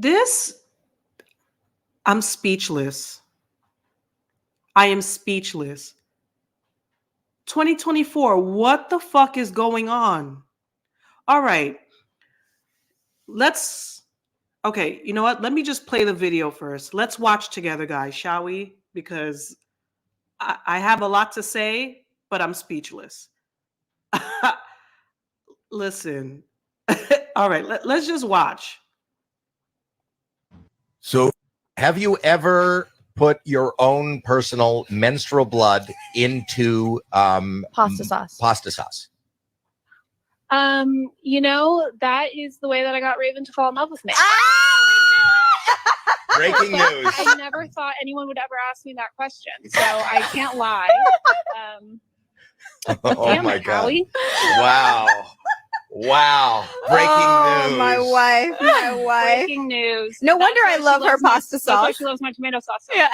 This, I'm speechless. I am speechless. 2024, what the fuck is going on? All right, okay, you know what? Let me just play the video first. Let's watch together, guys, shall we? Because I have a lot to say, but I'm speechless. Listen. All right, let's just watch. So, have you ever put your own personal menstrual blood into Pasta sauce? Pasta sauce. That is the way that I got Raven to fall in love with me. Breaking news. I never thought anyone would ever ask me that question, so I can't lie. Oh my God! Howie. Wow! Breaking news. My wife. Breaking news. No wonder I love her pasta sauce. That's why she loves my tomato sauce. Yeah.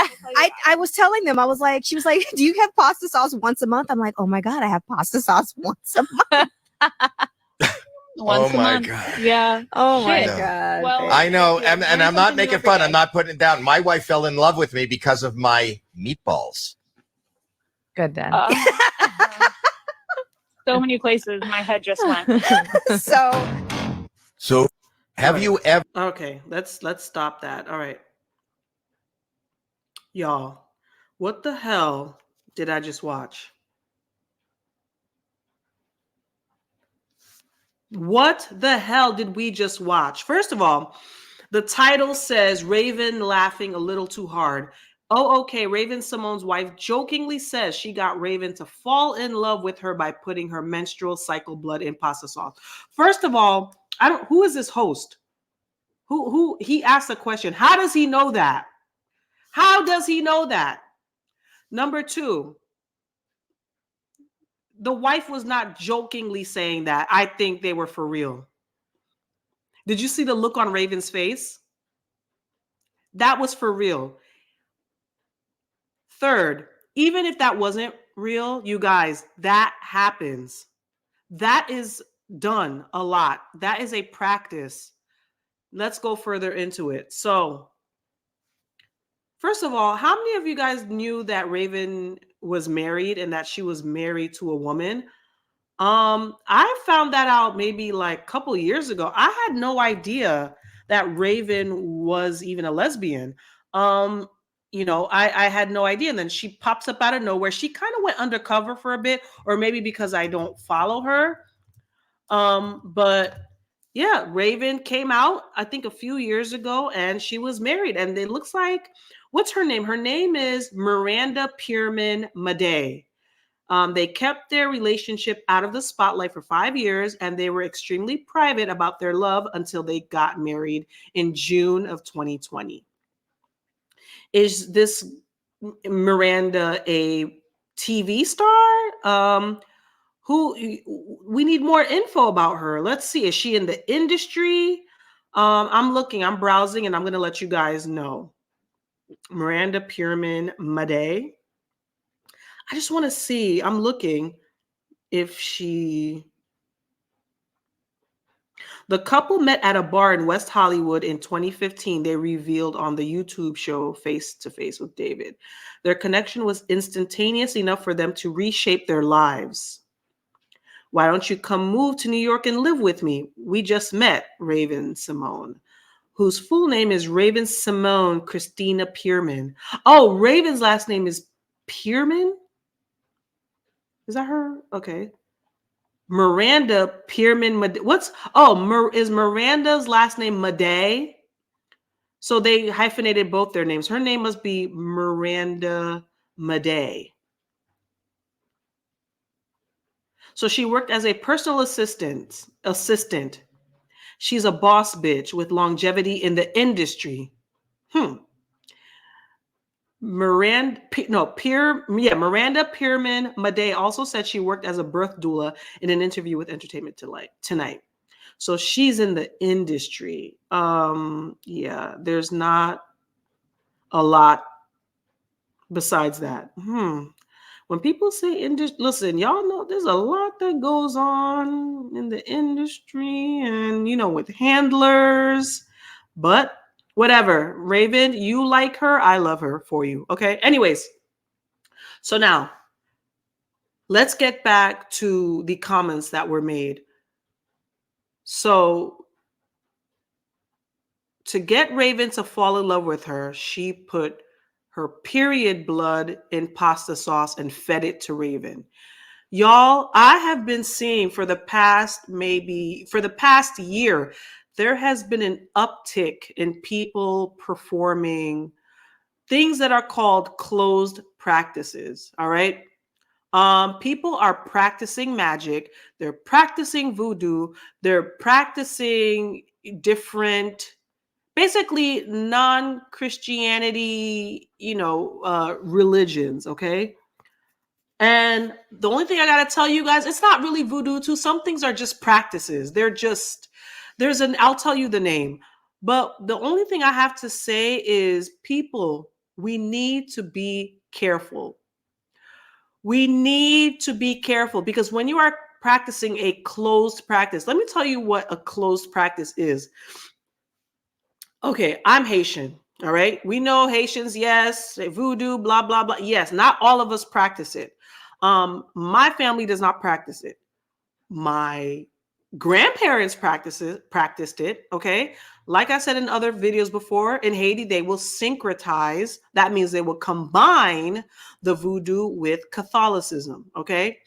I was telling them, she was like, do you have pasta sauce once a month? I'm like, oh my God, I have pasta sauce once a month. Once a month. God. Yeah. Oh my God. Well, I know, and I'm not making fun. I'm not putting it down. My wife fell in love with me because of my meatballs. Good then. So many places my head just went. So have you ever? Okay, let's stop that. All right, y'all, what the hell did I just watch? What the hell did we just watch? First of all, the title says Raven laughing a little too hard. Oh, okay. Raven-Symone's wife jokingly says she got Raven to fall in love with her by putting her menstrual cycle blood in pasta sauce. First of all, who is this host? Who he asked a question. How does he know that? How does he know that? Number two, the wife was not jokingly saying that. I think they were for real. Did you see the look on Raven's face? That was for real. Third, even if that wasn't real, you guys, that happens. That is done a lot. That is a practice. Let's go further into it. So, first of all, how many of you guys knew that Raven was married and that she was married to a woman? I found that out maybe like a couple years ago. I had no idea that Raven was even a lesbian. I had no idea. And then she pops up out of nowhere. She kind of went undercover for a bit, or maybe because I don't follow her. But yeah, Raven came out, I think a few years ago, and she was married. And it looks like, what's her name? Her name is Miranda Pierman Madej. They kept their relationship out of the spotlight for 5 years, and they were extremely private about their love until they got married in June of 2020. Is this Miranda a TV star? We need more info about her. Let's see. Is she in the industry? I'm browsing, and I'm going to let you guys know. Miranda Pierman Madej. I just want to see. I'm looking if she. The couple met at a bar in West Hollywood in 2015. They revealed on the YouTube show Face to Face with David. Their connection was instantaneous enough for them to reshape their lives. Why don't you come move to New York and live with me? We just met, Raven-Symone, whose full name is Raven-Symone Christina Pierman. Oh, Raven's last name is Pierman? Is that her? Okay. Miranda Pierman. Is Miranda's last name Madej? So they hyphenated both their names. Her name must be Miranda Madej. So she worked as a personal assistant. She's a boss bitch with longevity in the industry. Miranda Pierman Madej also said she worked as a birth doula in an interview with Entertainment Tonight. So she's in the industry. Yeah, there's not a lot besides that. When people say industry, listen, y'all know there's a lot that goes on in the industry and, with handlers. But Whatever. Raven, you like her. I love her for you. Okay. Anyways, so now let's get back to the comments that were made. So to get Raven to fall in love with her, she put her period blood in pasta sauce and fed it to Raven. Y'all, I have been seeing for the past year, there has been an uptick in people performing things that are called closed practices. All right. People are practicing magic, they're practicing voodoo, they're practicing different, basically non-Christianity, religions, okay? And the only thing I gotta tell you guys, it's not really voodoo too. Some things are just practices. I'll tell you the name. But the only thing I have to say is, people, we need to be careful. We need to be careful, because when you are practicing a closed practice, let me tell you what a closed practice is. Okay, I'm Haitian. All right. We know Haitians, yes, voodoo, blah, blah, blah. Yes, not all of us practice it. My family does not practice it. My grandparents practiced it. Okay. Like I said in other videos before, in Haiti, they will syncretize. That means they will combine the voodoo with Catholicism. Okay.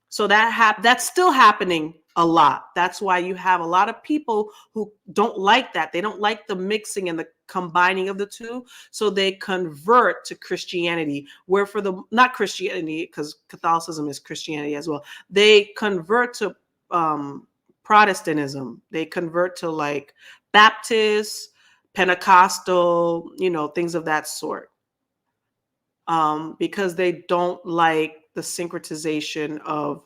So that's still happening a lot. That's why you have a lot of people who don't like that. They don't like the mixing and the combining of the two. So they convert to Christianity, where not Christianity, because Catholicism is Christianity as well. They convert to Protestantism. They convert to like Baptist, Pentecostal, things of that sort. Because they don't like the syncretization of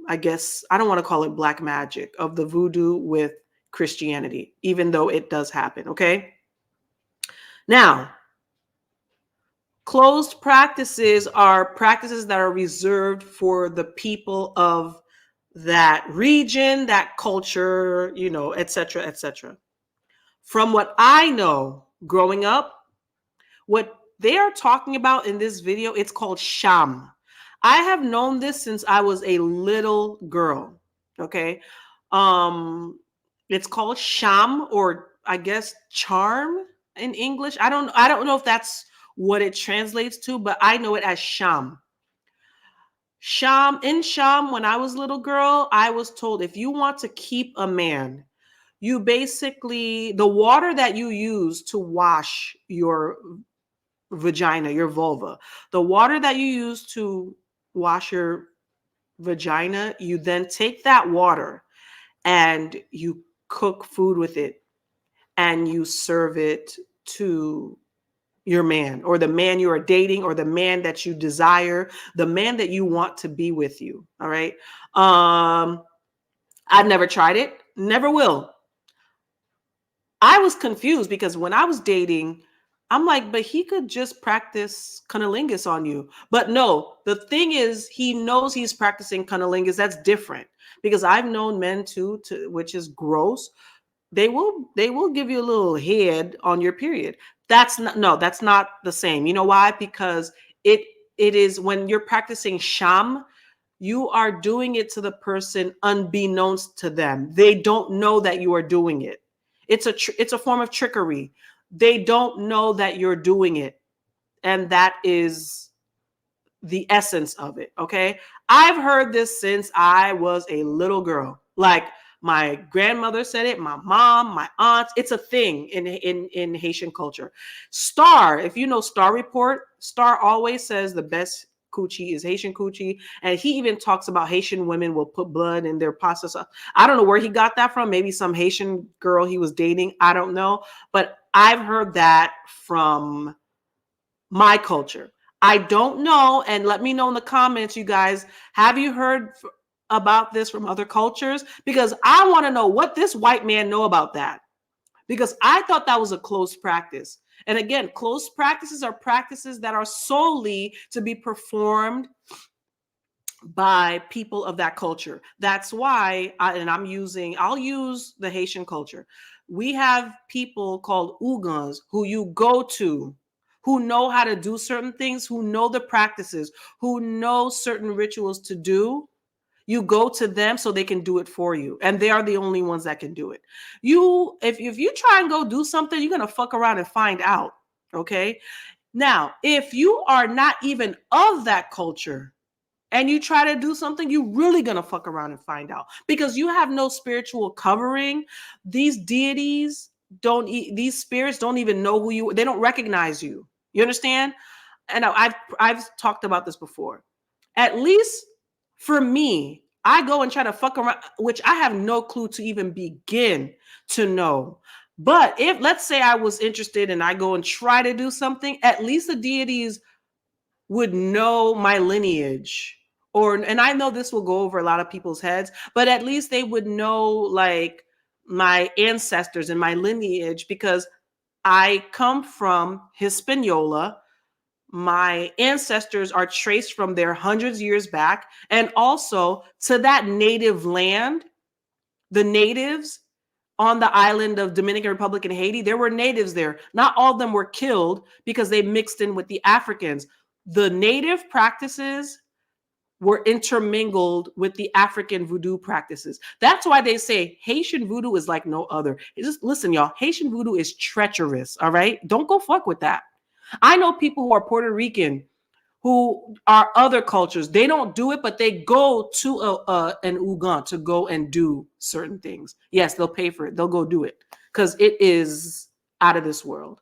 I guess, I don't want to call it black magic, of the voodoo with Christianity, even though it does happen. Okay. Now, closed practices are practices that are reserved for the people of that region, that culture, et cetera, et cetera. From what I know growing up, what they are talking about in this video, it's called sham. I have known this since I was a little girl. Okay. It's called sham, or I guess charm in English. I don't know if that's what it translates to, but I know it as sham. Sham, when I was a little girl, I was told, if you want to keep a man, you basically, the water that you use to wash your vagina, your vulva, the water that you use to wash your vagina, you then take that water and you cook food with it and you serve it to your man, or the man you are dating, or the man that you desire, the man that you want to be with you. All right. I've never tried it, never will. I was confused because when I was dating, I'm like, but he could just practice cunnilingus on you. But no, the thing is, he knows he's practicing cunnilingus. That's different, because I've known men too, which is gross. They will give you a little head on your period. That's not the same. You know why? Because it is, when you're practicing sham, you are doing it to the person unbeknownst to them. They don't know that you are doing it. It's a form of trickery. They don't know that you're doing it. And that is the essence of it. Okay. I've heard this since I was a little girl. Like, my grandmother said it, my mom, my aunts. It's a thing in Haitian culture. Star, if you know Star Report, Star always says the best coochie is Haitian coochie. And he even talks about Haitian women will put blood in their pasta sauce. I don't know where he got that from. Maybe some Haitian girl he was dating. I don't know. But I've heard that from my culture. I don't know. And let me know in the comments, you guys, have you heard about this from other cultures? Because I want to know what this white man know about that. Because I thought that was a closed practice. And again, closed practices are practices that are solely to be performed by people of that culture. That's why, I'll use the Haitian culture. We have people called Ugans who you go to, who know how to do certain things, who know the practices, who know certain rituals to do. You go to them so they can do it for you. And they are the only ones that can do it. If you try and go do something, you're going to fuck around and find out. Okay. Now, if you are not even of that culture, and you try to do something, you're really going to fuck around and find out because you have no spiritual covering. These deities these spirits don't even know who you, they don't recognize you. You understand? And I've talked about this before. At least for me, I go and try to fuck around, which I have no clue to even begin to know. But if, let's say I was interested and I go and try to do something, at least the deities would know my lineage. And I know this will go over a lot of people's heads, but at least they would know like my ancestors and my lineage, because I come from Hispaniola. My ancestors are traced from there hundreds of years back. And also to that native land, the natives on the island of Dominican Republic and Haiti, there were natives there. Not all of them were killed because they mixed in with the Africans. The native practices were intermingled with the African voodoo practices. That's why they say Haitian voodoo is like no other. Just listen, y'all, Haitian voodoo is treacherous, all right? Don't go fuck with that. I know people who are Puerto Rican who are other cultures. They don't do it, but they go to an Ugan to go and do certain things. Yes, they'll pay for it. They'll go do it because it is out of this world.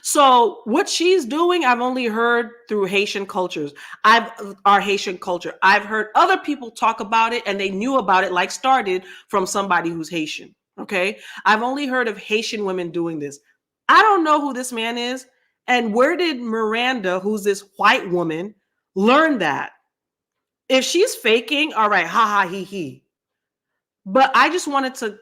So what she's doing, I've only heard through Haitian cultures. Our Haitian culture. I've heard other people talk about it and they knew about it, like started from somebody who's Haitian. Okay. I've only heard of Haitian women doing this. I don't know who this man is. And where did Miranda, who's this white woman, learn that? If she's faking, all right, ha ha, he he. But I just wanted to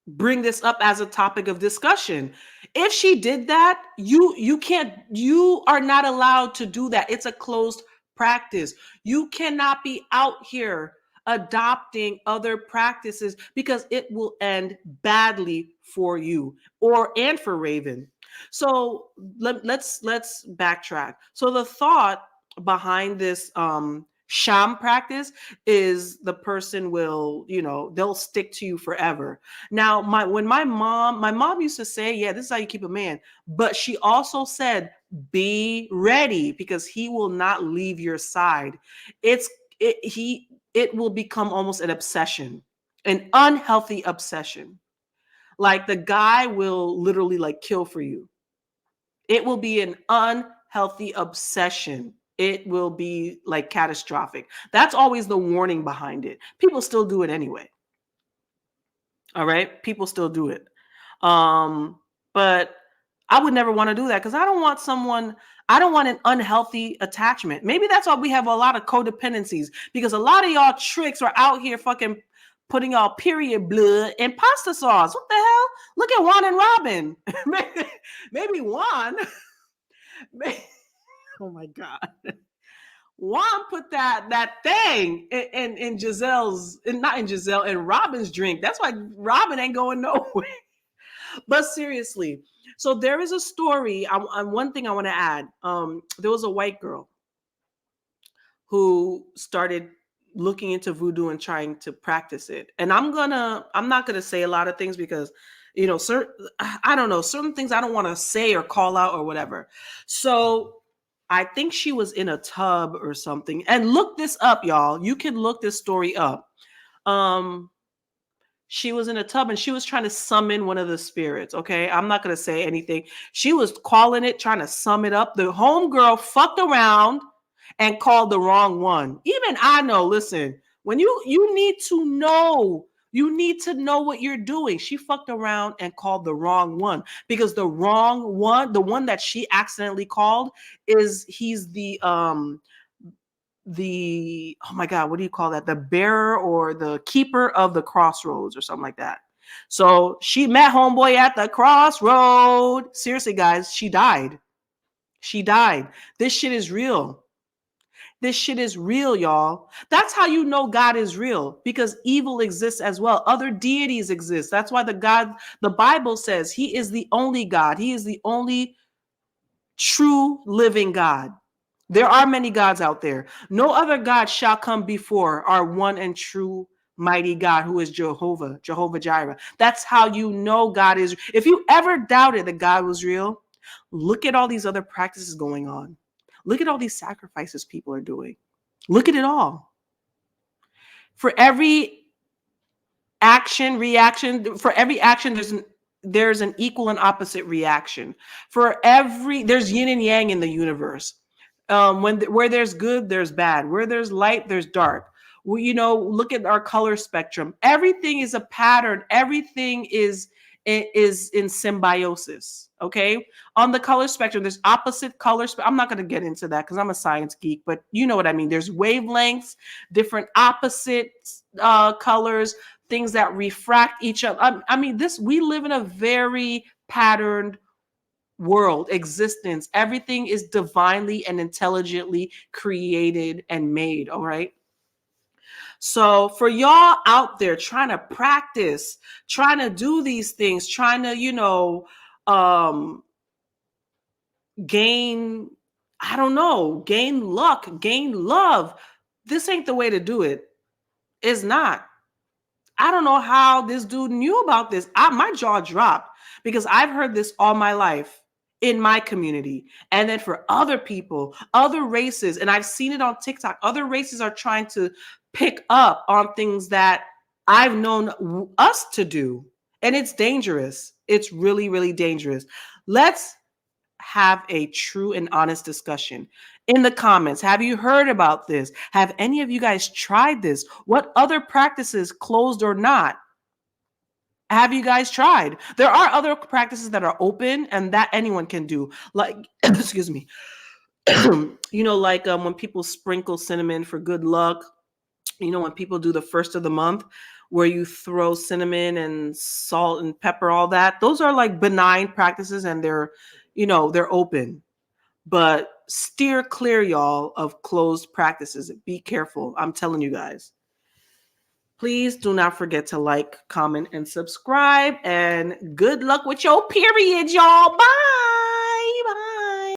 bring this up as a topic of discussion. If she did that, you are not allowed to do that. It's a closed practice. You cannot be out here adopting other practices because it will end badly for you and for Raven. So let's backtrack. So the thought behind this sham practice is the person will, they'll stick to you forever. Now, my mom used to say, yeah, this is how you keep a man. But she also said, be ready because he will not leave your side. It will become almost an obsession, an unhealthy obsession. Like the guy will literally like kill for you. It will be an unhealthy obsession. It will be like catastrophic. That's always the warning behind it. People still do it anyway. All right. People still do it. But I would never want to do that because I don't want an unhealthy attachment. Maybe that's why we have a lot of codependencies, because a lot of y'all tricks are out here fucking putting y'all period blood and pasta sauce. What the hell? Look at Juan and Robin. maybe Juan. Oh my God. Juan put that thing in Giselle's, not in Giselle, in Robin's drink. That's why Robin ain't going nowhere. But seriously, so there is a story. One thing I want to add. There was a white girl who started looking into voodoo and trying to practice it. And I'm not gonna say a lot of things because, I don't know, certain things I don't want to say or call out or whatever. So I think she was in a tub or something. And look this up, y'all. You can look this story up. She was in a tub and she was trying to summon one of the spirits. Okay. I'm not going to say anything. She was calling it, trying to sum it up. The homegirl fucked around and called the wrong one. Even I know, listen, when you need to know what you're doing. She fucked around and called the wrong one, because the wrong one, the one that she accidentally called, he's the oh my God, what do you call that? The bearer or the keeper of the crossroads or something like that. So she met homeboy at the crossroad. Seriously, guys, she died. This shit is real. This shit is real, y'all. That's how you know God is real, because evil exists as well. Other deities exist. That's why the Bible says he is the only God. He is the only true living God. There are many gods out there. No other God shall come before our one and true mighty God, who is Jehovah Jireh. That's how you know God is. If you ever doubted that God was real, look at all these other practices going on. Look at all these sacrifices people are doing. Look at it all. For every reaction, for every action, there's an equal and opposite reaction. There's yin and yang in the universe. Where there's good, there's bad. Where there's light, there's dark. Look at our color spectrum. Everything is a pattern. Everything is in symbiosis. Okay. On the color spectrum, there's opposite colors. I'm not going to get into that because I'm a science geek, but you know what I mean. There's wavelengths, different opposite colors, things that refract each other. We live in a very patterned world, existence. Everything is divinely and intelligently created and made. All right. So for y'all out there trying to practice, trying to do these things, trying to, gain luck, gain love, this ain't the way to do it. It's not. I don't know how this dude knew about this. My jaw dropped because I've heard this all my life in my community. And then for other people, other races, and I've seen it on TikTok, other races are trying to pick up on things that I've known us to do. And it's dangerous. It's really, really dangerous. Let's have a true and honest discussion in the comments. Have you heard about this? Have any of you guys tried this? What other practices, closed or not, have you guys tried? There are other practices that are open and that anyone can do. Like, excuse me, when people sprinkle cinnamon for good luck, when people do the first of the month where you throw cinnamon and salt and pepper, all that, those are like benign practices and they're open. But steer clear, y'all, of closed practices. Be careful. I'm telling you guys. Please do not forget to like, comment, and subscribe. And good luck with your period, y'all. Bye.